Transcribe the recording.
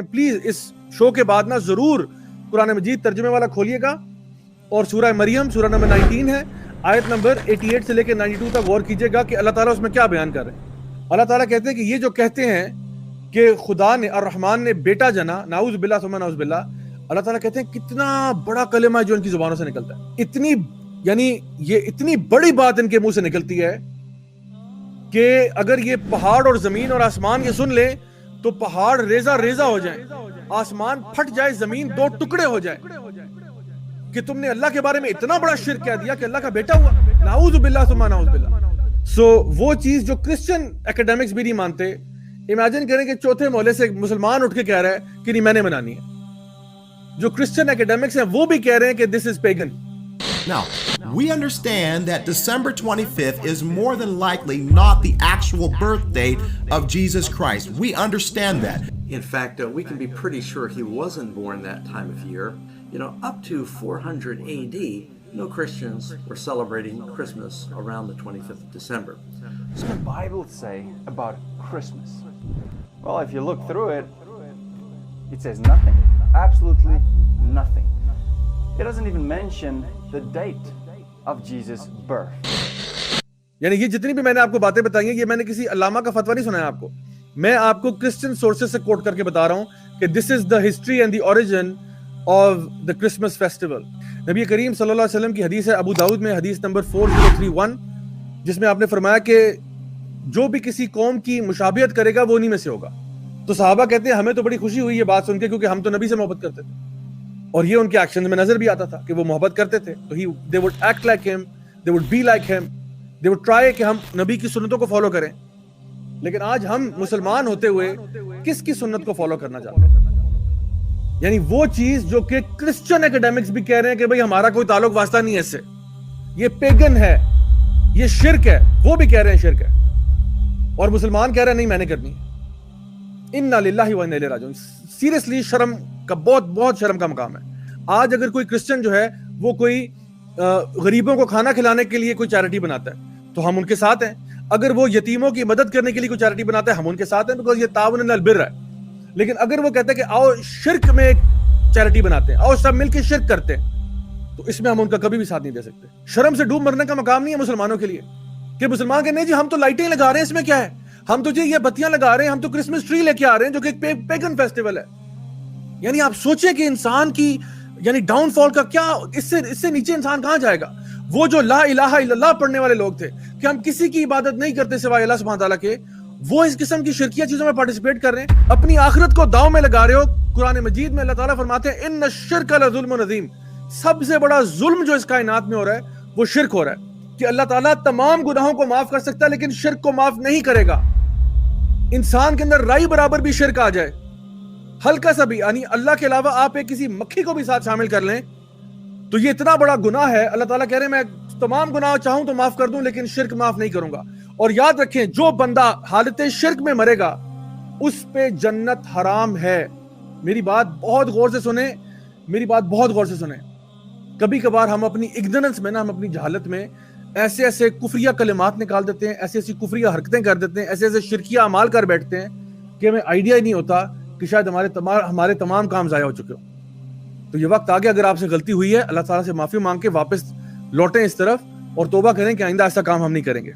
Please اس شو کے بعد نا ضرور قرآن مجید ترجمے والا کھولیے گا اور سورہ مریم سورہ نمبر 19 ہے آیت نمبر 88 سے لے کے 92 تک غور کیجئے گا کہ اللہ تعالیٰ اس میں کیا بیان کر رہے ہیں۔ اللہ تعالیٰ کہتے ہیں کہ یہ جو کہتے ہیں کہ خدا نے الرحمن نے بیٹا جنا، نعوذ باللہ ثم نعوذ باللہ، اللہ تعالیٰ کہتے ہیں کتنا بڑا کلمہ ہے جو ان کی زبانوں سے نکلتا ہے، اتنی بڑی بات ان کے منہ سے نکلتی ہے کہ اگر یہ پہاڑ اور زمین اور آسمان یہ سن لے تو پہاڑ ریزہ ریزہ ہو جائیں، آسمان پھٹ جائے، زمین دو ٹکڑے ہو جائے کہ تم نے اللہ کے بارے میں اتنا بڑا شرک کہہ دیا کہ اللہ کا بیٹا ہوا، نعوذ باللہ ثم نعوذ باللہ۔ وہ چیز جو کرسچن اکیڈمکس بھی نہیں مانتے، امیجن کریں کہ چوتھے محلے سے ایک مسلمان اٹھ کے کہہ رہا ہے کہ نہیں میں نے منانی ہے۔ جو کرسچن اکیڈمکس ہیں وہ بھی کہہ رہے ہیں کہ this is pagan۔ Now, we understand that December 25th is more than likely not the actual birth date of Jesus Christ. We understand that. In fact, we can be pretty sure he wasn't born that time of year. You know, up to 400 AD, no Christians were celebrating Christmas around the 25th of December. What does the Bible say about Christmas? Well, if you look through it, it says nothing. Absolutely nothing. It doesn't even mention the date of Jesus' birth. یعنی یہ جتنی بھی میں نے آپ کو باتیں بتائی ہیں یہ میں نے کسی علامہ کا فتویٰ نہیں سنایا آپ کو، میں آپ کو کرسچن سورسز سے کوٹ کر کے بتا رہا ہوں کہ this is the history and the origin of the Christmas festival۔ نبی کریم صلی اللہ علیہ وسلم کی حدیث ہے ابو داؤد میں حدیث نمبر 4031، جس میں آپ نے فرمایا کہ جو بھی کسی قوم کی مشابہت کرے گا وہ انہی میں سے ہوگا۔ تو صحابہ کہتے ہیں ہمیں تو بڑی خوشی ہوئی یہ بات سن کے کیونکہ ہم تو نبی سے محبت کرتے تھے اور یہ ان کے ایکشن میں نظر بھی آتا تھا کہ وہ محبت کرتے تھے، تو they would act like him, they would be like him, they would try کہ ہم نبی کی سنتوں کو فالو کریں۔ لیکن آج ہم مسلمان ہوتے ہوئے کس کی سنت کو فالو کرنا چاہتے ہیں؟ یعنی وہ چیز جو کہ کرسچن اکیڈمکس بھی کہہ رہے ہیں کہ بھئی ہمارا کوئی تعلق واسطہ نہیں ہے اس سے، یہ پیگن ہے، یہ شرک ہے، وہ بھی کہہ رہے ہیں شرک ہے، اور مسلمان کہہ رہے ہیں نہیں میں نے کرنی ہے۔ انا للہ و انا الیہ راجعون۔ سیریسلی شرم کا بہت شرم کا مقام ہے۔ آج اگر کوئی کرسچن جو ہے وہ کوئی غریبوں کو کھانا کھلانے کے لیے کوئی چیریٹی بناتا ہے تو ہم ان کے ساتھ ہیں، اگر وہ یتیموں کی مدد کرنے کے لیے کوئی چیریٹی بناتا ہے ہم ان کے ساتھ ہیں، بیکاز یہ تعاون علی البر ہے۔ لیکن اگر وہ کہتا ہے کہ آؤ شرک میں ایک چیریٹی بناتے ہیں، آؤ سب مل کے شرک کرتے ہیں، تو اس میں ہم ان کا کبھی بھی ساتھ نہیں دے سکتے۔ شرم سے ڈوب مرنے کا مقام نہیں ہے مسلمانوں کے لیے کہ مسلمان کہتے ہیں جی ہم تو لائٹیں لگا رہے ہیں، اس میں کیا ہے، ہم تو جی یہ بتیاں لگا رہے ہیں، ہم تو کرسمس ٹری لے کے آ رہے ہیں جو کہ ایک پیگن فیسٹیول ہے۔ یعنی آپ سوچیں کہ انسان کی یعنی ڈاؤن فال کا کیا، اس سے نیچے انسان کہاں جائے گا۔ وہ جو لا الہ الا اللہ پڑھنے والے لوگ تھے کہ ہم کسی کی عبادت نہیں کرتے سوائے اللہ سبحانہ تعالیٰ کے، وہ اس قسم کی شرکیہ چیزوں میں پارٹیسپیٹ کر رہے ہیں، اپنی آخرت کو داؤ میں لگا رہے ہو۔ قرآن مجید میں اللہ تعالیٰ فرماتے ہیں ان الشرک لظلم عظیم، سب سے بڑا ظلم جو اس کائنات میں ہو رہا ہے وہ شرک ہو رہا ہے، کہ اللہ تعالیٰ تمام گناہوں کو معاف کر سکتا ہے لیکن شرک کو معاف نہیں کرے گا۔ انسان کے اندر رائی برابر بھی شرک آ جائے، ہلکا سا بھی، یعنی اللہ کے علاوہ آپ ایک کسی مکھی کو بھی ساتھ شامل کر لیں تو یہ اتنا بڑا گناہ ہے۔ اللہ تعالیٰ کہہ رہے ہیں میں تمام گناہ چاہوں تو معاف کر دوں لیکن شرک معاف نہیں کروں گا۔ اور یاد رکھیں جو بندہ حالت شرک میں مرے گا اس پہ جنت حرام ہے۔ میری بات بہت غور سے سنیں، میری بات بہت غور سے سنیں۔ کبھی کبھار ہم اپنی اگنورنس میں نا، ہم اپنی جہالت میں ایسے کفریہ کلمات نکال دیتے ہیں، ایسی کفریہ حرکتیں کر دیتے ہیں، ایسے شرکیہ اعمال کر بیٹھتے ہیں کہ ہمیں آئیڈیا ہی نہیں ہوتا کہ شاید ہمارے تمام کام ضائع ہو چکے ہو۔ تو یہ وقت آگے اگر آپ سے غلطی ہوئی ہے اللہ تعالیٰ سے معافی مانگ کے واپس لوٹیں اس طرف اور توبہ کریں کہ آئندہ ایسا کام ہم نہیں کریں گے۔